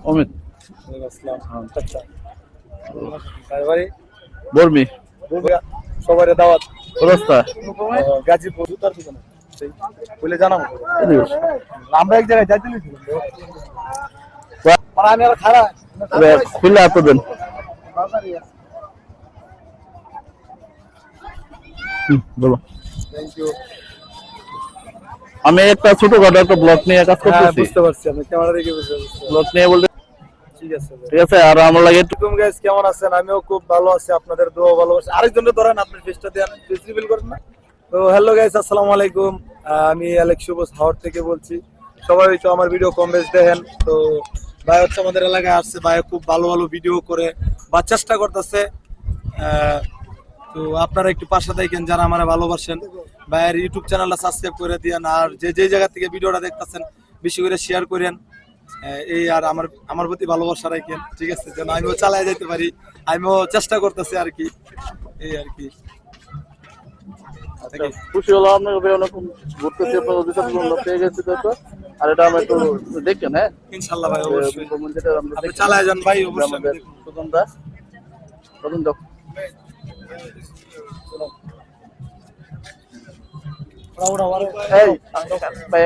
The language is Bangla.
অমিত বর্মি সবার দাওয়াত রাস্তা গাজীপুর বলে জানাবো আমরা এক জায়গায় যাইতে আমি আর খারাপ খুলে এত দেন বলো। আমি একটা ছোটখাটো একটা ব্লক নিয়ে কাজ করতেছি। বুঝতে পারছি, আমি ক্যামেরা দেখে বুঝতে পারছি। ব্লক নিয়ে বলতে ঠিক আছে ঠিক আছে। আর আমার লাগে তুমি গাইস কেমন আছেন? আমিও খুব ভালো আছি, আপনাদের দোয়া ভালোবাসা। আরেকজনের ধরেন আপনি ফেসটা দেন, ফেস রিভিল করেন না। তো হ্যালো গাইস, আসসালামু আলাইকুম। আমি অ্যালেক্স শুভ হাওড় থেকে বলছি। সবাই তো আমার ভিডিও কম বেশ দেখেন। তো ভাই হচ্ছে আমাদের এলাকায় আসছে, ভাই খুব ভালো ভালো ভিডিও করে বা চেষ্টা করতেছে। তো আপনারা একটু পাশে থাকেন যারা আমার ভালোবাসেন। ভাইয়ের ইউটিউব চ্যানেলটা সাবস্ক্রাইব করে দিয়েন, আর যে যে জায়গা থেকে ভিডিওটা দেখতেছেন বেশি করে শেয়ার করেন। এই আর আমার প্রতি ভালোবাসা রাখেন, ঠিক আছে, যেন আমিও চালাই যেতে পারি। আমিও চেষ্টা করতেছি আর কি, এই আর কি। খুশি হলাম আপনাকে অনেক ঘুরতেছি, আপনার পেয়ে গেছি তো। আর এটা আমি একটু দেখেন। হ্যাঁ ইনশাআল্লাহ ভাই, অবশ্যই যেটা আমরা আপনি চালায় যান ভাই, অবশ্যই। আমাদের সুগন্ধা সুগন্ধ এই ভাই